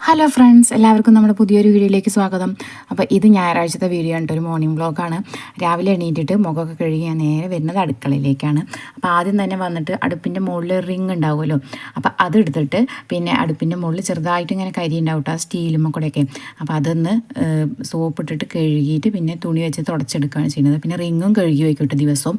Hello friends, എല്ലാവർക്കും നമ്മുടെ പുതിയൊരു വീഡിയോയിലേക്ക് സ്വാഗതം. അപ്പോൾ ഇത് ഞായറാഴ്ചത്തെ വീഡിയോ ആണ്, ഒരു മോർണിംഗ് വ്ളോഗാണ്. രാവിലെ എണീറ്റിട്ട് മുഖമൊക്കെ കഴുകി ഞാൻ നേരെ വരുന്നത് അടുക്കളയിലേക്കാണ്. അപ്പോൾ ആദ്യം തന്നെ വന്നിട്ട് അടുപ്പിൻ്റെ മുകളിൽ റിങ് ഉണ്ടാവുമല്ലോ, അപ്പോൾ അതെടുത്തിട്ട് പിന്നെ അടുപ്പിൻ്റെ മുകളിൽ ചെറുതായിട്ട് ഇങ്ങനെ കരി ഉണ്ടാവും കേട്ടോ, സ്റ്റീലും കൂടെയൊക്കെ. അപ്പോൾ അതൊന്ന് സോപ്പ് ഇട്ടിട്ട് കഴുകിയിട്ട് പിന്നെ തുണി വെച്ച് തുടച്ചെടുക്കുകയാണ് ചെയ്യുന്നത്. പിന്നെ റിങ്ങും കഴുകി വയ്ക്കട്ടെ ദിവസവും.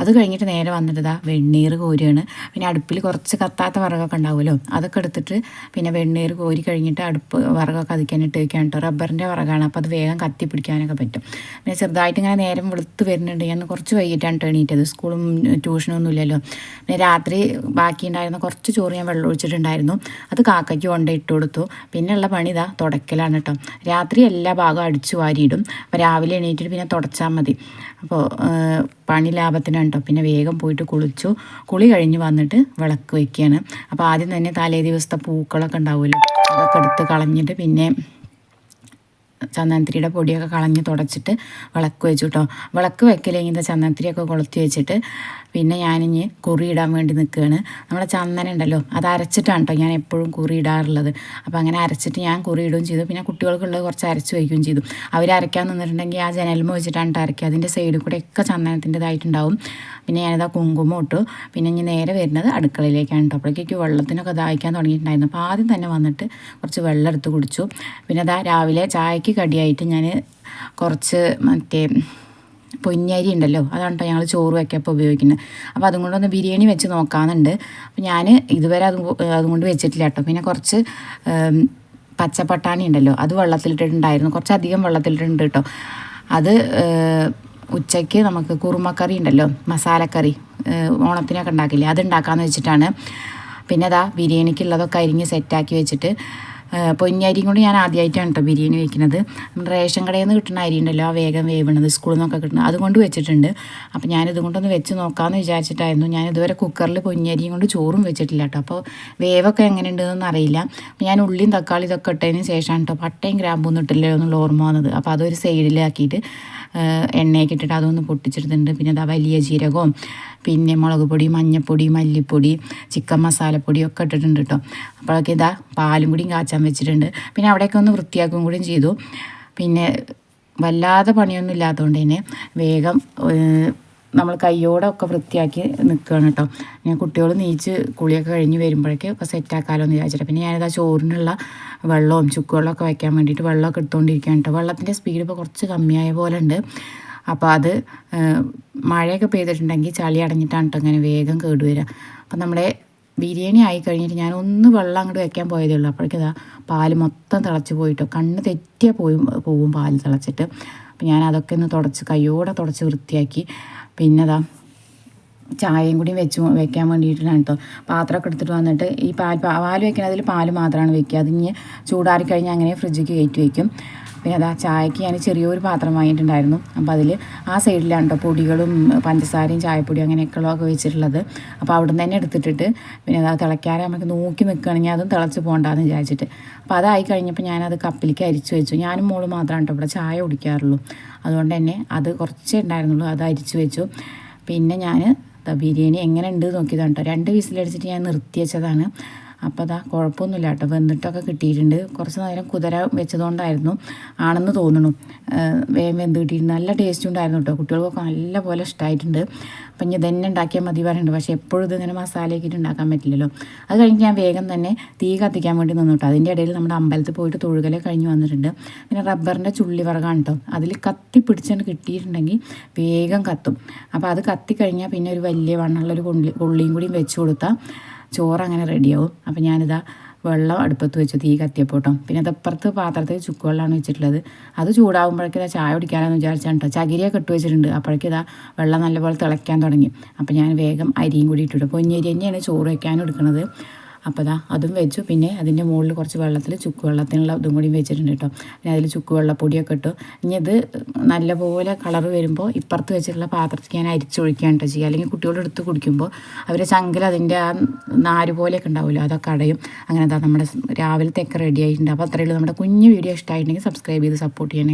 അത് കഴിഞ്ഞിട്ട് നേരെ വന്നിട്ട് വെണ്ണീർ കോരുകയാണ്. പിന്നെ അടുപ്പിൽ കുറച്ച് കത്താത്ത വിറകൊക്കെ ഉണ്ടാവുമല്ലോ, അതൊക്കെ എടുത്തിട്ട് പിന്നെ വെണ്ണീർ കോരി കഴിഞ്ഞിട്ട് അടുപ്പ് വിറകൊക്കെ കത്തിക്കാനിട്ട് വയ്ക്കാൻ കേട്ടോ. റബ്ബറിൻ്റെ വിറകാണ്, അപ്പോൾ അത് വേഗം കത്തി പിടിക്കാനൊക്കെ പറ്റും. പിന്നെ ചെറുതായിട്ട് ഇങ്ങനെ നേരം വെളുത്ത് വരുന്നുണ്ട്. ഞാൻ കുറച്ച് വൈകിട്ടാണ് എണീറ്റത്, സ്കൂളും ട്യൂഷനൊന്നും ഇല്ലല്ലോ. പിന്നെ രാത്രി ബാക്കിയുണ്ടായിരുന്ന കുറച്ച് ചോറ് ഞാൻ വെള്ളം ഒഴിച്ചിട്ടുണ്ടായിരുന്നു, അത് കാക്കയ്ക്ക് കൊണ്ട് ഇട്ട് കൊടുത്തു. പിന്നെയുള്ള പണി തുടയ്ക്കലാണ് കേട്ടോ. രാത്രി എല്ലാ ഭാഗവും അടിച്ചു വാരിയിടും, അപ്പോൾ രാവിലെ എണീറ്റിട്ട് പിന്നെ തുടച്ചാൽ മതി. അപ്പോൾ പണി ലാഭത്തിനാണ് കേട്ടോ. പിന്നെ വേഗം പോയിട്ട് കുളിച്ചു. കുളി കഴിഞ്ഞ് വന്നിട്ട് വിളക്ക് വയ്ക്കുകയാണ്. അപ്പോൾ ആദ്യം തന്നെ തലേ ദിവസത്തെ പൂക്കളൊക്കെ ഉണ്ടാവുമല്ലോ, അതൊക്കെ എടുത്ത് കളഞ്ഞിട്ട് പിന്നെ ചന്ദനത്തിരിയുടെ പൊടിയൊക്കെ കളഞ്ഞ് തുടച്ചിട്ട് വിളക്ക് വെച്ചു കേട്ടോ. വിളക്ക് വെക്കലെങ്കിൽ ചന്ദനത്തിരിയൊക്കെ കൊളുത്തി വെച്ചിട്ട് പിന്നെ ഞാനിഞ്ഞ് കുറി ഇടാൻ വേണ്ടി നിൽക്കുകയാണ്. നമ്മുടെ ചന്ദനം ഉണ്ടല്ലോ, അത് അരച്ചിട്ടാണ് കേട്ടോ ഞാൻ എപ്പോഴും കുറി ഇടാറുള്ളത്. അപ്പോൾ അങ്ങനെ അരച്ചിട്ട് ഞാൻ കുറി ഇടുകയും ചെയ്തു. പിന്നെ കുട്ടികൾക്കുള്ളത് കുറച്ച് അരച്ച് വയ്ക്കുകയും ചെയ്തു. അവർ അരയ്ക്കാൻ നിന്നിട്ടുണ്ടെങ്കിൽ ആ ജനൽമ വെച്ചിട്ടാണ് അരയ്ക്കുക. അതിൻ്റെ സൈഡിൽ കൂടെ ഒക്കെ ചന്ദനത്തിൻ്റെതായിട്ടുണ്ടാവും. പിന്നെ ഞാനിതാ കുങ്കുമം ഇട്ടു. പിന്നെ ഇനി നേരെ വരുന്നത് അടുക്കളയിലേക്കാണ് കേട്ടോ. അപ്പോഴേക്ക് വെള്ളത്തിനൊക്കെ ദാഹിക്കാൻ തുടങ്ങിയിട്ടുണ്ടായിരുന്നു. അപ്പോൾ ആദ്യം തന്നെ വന്നിട്ട് കുറച്ച് വെള്ളം എടുത്ത് കുടിച്ചു. പിന്നെ രാവിലെ ചായക്ക് കടിയായിട്ട് ഞാൻ കുറച്ച് മറ്റേ പൊന്നരി ഉണ്ടല്ലോ, അതാണ് കേട്ടോ ഞങ്ങൾ ചോറ് വയ്ക്കപ്പോൾ ഉപയോഗിക്കുന്നത്. അപ്പോൾ അതും കൊണ്ടൊന്ന് ബിരിയാണി വെച്ച് നോക്കാമെന്നുണ്ട്. അപ്പോൾ ഞാൻ ഇതുവരെ അതുകൊണ്ട് വെച്ചിട്ടില്ല കേട്ടോ. പിന്നെ കുറച്ച് പച്ചപ്പട്ടാണി ഉണ്ടല്ലോ, അത് വെള്ളത്തിലിട്ടിട്ടുണ്ടായിരുന്നു, കുറച്ചധികം വെള്ളത്തിലിട്ടിട്ടുണ്ട് കേട്ടോ. അത് ഉച്ചയ്ക്ക് നമുക്ക് കുറുമക്കറി ഉണ്ടല്ലോ, മസാലക്കറി ഓണത്തിനൊക്കെ ഉണ്ടാക്കില്ലേ, അത് ഉണ്ടാക്കാമെന്ന് വെച്ചിട്ടാണ്. പിന്നെ ബിരിയാണിക്കുള്ളതൊക്കെ അരിഞ്ഞ് സെറ്റാക്കി വെച്ചിട്ട് പൊന്നരിയും കൊണ്ട് ഞാൻ ആദ്യമായിട്ടാണ് കേട്ടോ ബിരിയാണി വയ്ക്കുന്നത്. റേഷൻ കടയിൽ നിന്ന് കിട്ടുന്ന അരി ഉണ്ടല്ലോ, ആ വേഗം വേവണത്, സ്കൂളിൽ നിന്നൊക്കെ കിട്ടുന്നത്, അതുകൊണ്ട് വെച്ചിട്ടുണ്ട്. അപ്പോൾ ഞാനിത് കൊണ്ടൊന്ന് വെച്ച് നോക്കാമെന്ന് വിചാരിച്ചിട്ടായിരുന്നു. ഞാൻ ഇതുവരെ കുക്കറിൽ പൊന്നരിയും കൊണ്ട് ചോറും വെച്ചിട്ടില്ല കേട്ടോ. അപ്പോൾ വേവൊക്കെ എങ്ങനെയുണ്ടെന്നൊന്നും അറിയില്ല. ഞാൻ ഉള്ളിയും തക്കാളി ഇതൊക്കെ ഇട്ടതിന് ശേഷമാണ് കേട്ടോ പട്ടയും ഗ്രാമ്പൊന്നും ഇട്ടില്ല എന്നുള്ള ഓർമ്മ വന്നത്. അപ്പോൾ അതൊരു സൈഡിലാക്കിയിട്ട് എണ്ണയൊക്കെ ഇട്ടിട്ട് അതൊന്ന് പൊട്ടിച്ചെടുത്തിട്ടുണ്ട്. പിന്നെ വലിയ ജീരകവും പിന്നെ മുളക് പൊടി, മഞ്ഞൾപ്പൊടി, മല്ലിപ്പൊടി, ചിക്കൻ മസാലപ്പൊടി ഒക്കെ ഇട്ടിട്ടുണ്ട് കേട്ടോ. അപ്പോഴൊക്കെ പാലും കൂടിയും കാച്ചാൻ വെച്ചിട്ടുണ്ട്. പിന്നെ അവിടെയൊക്കെ ഒന്ന് വൃത്തിയാക്കും കൂടിയും ചെയ്തു. പിന്നെ വല്ലാതെ പണിയൊന്നും ഇല്ലാത്തതുകൊണ്ട് തന്നെ വേഗം നമ്മൾ കയ്യോടെ ഒക്കെ വൃത്തിയാക്കി നിൽക്കുകയാണ് കേട്ടോ. ഞാൻ കുട്ടികൾ നീച്ച് കുളിയൊക്കെ കഴിഞ്ഞ് വരുമ്പോഴേക്ക് ഇപ്പോൾ സെറ്റാക്കാമല്ലോ എന്ന് വിചാരിച്ചിട്ട് പിന്നെ ഞാനിതാ ചോറിനുള്ള വെള്ളവും ചുക്കുവെള്ളമൊക്കെ വയ്ക്കാൻ വേണ്ടിയിട്ട് വെള്ളമൊക്കെ എടുത്തുകൊണ്ടിരിക്കുകയാണ് കേട്ടോ. വെള്ളത്തിൻ്റെ സ്പീഡ് ഇപ്പോൾ കുറച്ച് കമ്മിയായ പോലെ ഉണ്ട്. അപ്പോൾ അത് മഴയൊക്കെ പെയ്തിട്ടുണ്ടെങ്കിൽ ചളി അടഞ്ഞിട്ടാണ് കേട്ടോ ഇങ്ങനെ വേഗം കേടുവരിക. അപ്പം നമ്മുടെ ബിരിയാണി ആയി കഴിഞ്ഞിട്ട് ഞാൻ ഒന്ന് വെള്ളം അങ്ങോട്ട് വെക്കാൻ പോയതേ ഉള്ളൂ. അപ്പോഴേക്കും പാല് മൊത്തം തിളച്ച് പോയിട്ടോ, കണ്ണ് തെറ്റിയാൽ പോവും പാല് തിളച്ചിട്ട്. അപ്പം ഞാൻ അതൊക്കെ ഒന്ന് കയ്യോടെ തുടച്ച് വൃത്തിയാക്കി. പിന്നെ ചായയും കൂടി വെക്കാൻ വേണ്ടിയിട്ടാണ് കേട്ടോ. പാത്രമൊക്കെ എടുത്തിട്ട് വന്നിട്ട് ഈ പാല് വെക്കണതിൽ പാല് മാത്രമാണ് വെക്കുക. അതിന് ചൂടാറി കഴിഞ്ഞാൽ അങ്ങനെ ഫ്രിഡ്ജിക്ക് കയറ്റി വയ്ക്കും. പിന്നെ ചായക്ക് ഞാൻ ചെറിയൊരു പാത്രം വാങ്ങിയിട്ടുണ്ടായിരുന്നു. അപ്പോൾ അതിൽ ആ സൈഡിലാണ് കേട്ടോ പൊടികളും പഞ്ചസാരയും ചായപ്പൊടിയും അങ്ങനെയൊക്കെയുള്ളതൊക്കെ വെച്ചിട്ടുള്ളത്. അപ്പോൾ അവിടെ നിന്ന് തന്നെ എടുത്തിട്ടിട്ട് പിന്നെ തിളയ്ക്കാതെ നമുക്ക് നോക്കി നിൽക്കുകയാണെങ്കിൽ അതും തിളച്ച് പോകണ്ടെന്ന് വിചാരിച്ചിട്ട് അപ്പോൾ അതായി കഴിഞ്ഞപ്പോൾ ഞാനത് കപ്പിലേക്ക് അരിച്ചു വെച്ചു. ഞാനും മോള് മാത്രമാണ് കേട്ടോ ഇവിടെ ചായ കുടിക്കാറുള്ളൂ, അതുകൊണ്ട് തന്നെ അത് കുറച്ചേ ഉണ്ടായിരുന്നുള്ളൂ, അത് അരിച്ചു വെച്ചു. പിന്നെ ഞാൻ ബിരിയാണി എങ്ങനെ ഉണ്ട് നോക്കിയതാണ് കേട്ടോ. 2 വിസിലടിച്ചിട്ട് ഞാൻ നിർത്തി വെച്ചതാണ്. അപ്പോൾ കുഴപ്പമൊന്നുമില്ല കേട്ടോ, വെന്തിട്ടൊക്കെ കിട്ടിയിട്ടുണ്ട്. കുറച്ച് നേരം കുതിര വെച്ചതുകൊണ്ടായിരുന്നു ആണെന്ന് തോന്നുന്നു വേഗം വെന്ത് കിട്ടിയിട്ടുണ്ട്. നല്ല ടേസ്റ്റ് ഉണ്ടായിരുന്നു കേട്ടോ, കുട്ടികൾക്കൊക്കെ നല്ല പോലെ ഇഷ്ടമായിട്ടുണ്ട്. അപ്പം ഇനി ഇതന്നെ ഉണ്ടാക്കിയാൽ മതി പറയുന്നുണ്ട്. പക്ഷേ എപ്പോഴും ഇതിങ്ങനെ മസാലയൊക്കെ ഉണ്ടാക്കാൻ പറ്റില്ലല്ലോ. അത് കഴിഞ്ഞ് ഞാൻ വേഗം തന്നെ തീ കത്തിക്കാൻ വേണ്ടി നിന്നു കേട്ടോ. അതിൻ്റെ ഇടയിൽ നമ്മുടെ അമ്പലത്തിൽ പോയിട്ട് തൊഴുകലെ കഴിഞ്ഞ് വന്നിട്ടുണ്ട്. പിന്നെ റബ്ബറിൻ്റെ ചുള്ളി വിറകാണ് കേട്ടോ, അതിൽ കത്തി പിടിച്ചുകൊണ്ട് കിട്ടിയിട്ടുണ്ടെങ്കിൽ വേഗം കത്തും. അപ്പോൾ അത് കത്തിക്കഴിഞ്ഞാൽ പിന്നെ ഒരു വലിയ വണ്ണമുള്ളൊരു കൊള്ളിയും കൂടിയും വെച്ച് കൊടുത്താൽ ചോറ് അങ്ങനെ റെഡിയാവും. അപ്പോൾ ഞാനിതാ വെള്ളം അടുപ്പത്ത് വെച്ചു തീ കത്തിയപ്പോൾ കേട്ടോ. പിന്നെ അതപ്പുറത്ത് പാത്രത്തിൽ ചുക്കുവെള്ളമാണ് വെച്ചിട്ടുള്ളത്. അത് ചൂടാകുമ്പോഴേക്കും ചായ കുടിക്കാമെന്ന് വിചാരിച്ചാണ് കേട്ടോ. ചകിരിയൊക്കെ ഇട്ട് വെച്ചിട്ടുണ്ട്. അപ്പോഴേക്കും വെള്ളം നല്ലപോലെ തിളയ്ക്കാൻ തുടങ്ങി. അപ്പോൾ ഞാൻ വേഗം അരിയും കൂടി ഇട്ടിട്ടു. പൊന്നരി തന്നെയാണ് ചോറ് വയ്ക്കാനും എടുക്കുന്നത്. അപ്പോൾ അതും വെച്ചു. പിന്നെ അതിൻ്റെ മുകളിൽ കുറച്ച് വെള്ളത്തിൽ ചുക്കുവെള്ളത്തിനുള്ള ഇതും കൂടി വെച്ചിട്ടുണ്ട് കേട്ടോ. പിന്നെ അതിൽ ചുക്കുവെള്ളപ്പൊടിയൊക്കെ ഇട്ടു. ഇനി ഇത് നല്ലപോലെ കളറ് വരുമ്പോൾ ഇപ്പുറത്ത് വെച്ചിട്ടുള്ള പാത്രത്തിൽ ഞാൻ അരിച്ചൊഴിക്കുകയാണ് കേട്ടോ ചെയ്യുക. അല്ലെങ്കിൽ കുട്ടികൾ എടുത്ത് കുടിക്കുമ്പോൾ അവരെ ചങ്കിൽ അതിൻ്റെ ആ നാര് പോലെയൊക്കെ ഉണ്ടാവില്ല, അതൊക്കെ അടയും. അങ്ങനെ നമ്മുടെ രാവിലത്തെ ഒക്കെ റെഡി ആയിട്ടുണ്ട്. അപ്പോൾ അത്രയേ ഉള്ളൂ. നമ്മുടെ കുഞ്ഞു വീഡിയോ ഇഷ്ടമായിട്ടുണ്ടെങ്കിൽ സബ്സ്ക്രൈബ് ചെയ്ത് സപ്പോർട്ട് ചെയ്യണേ.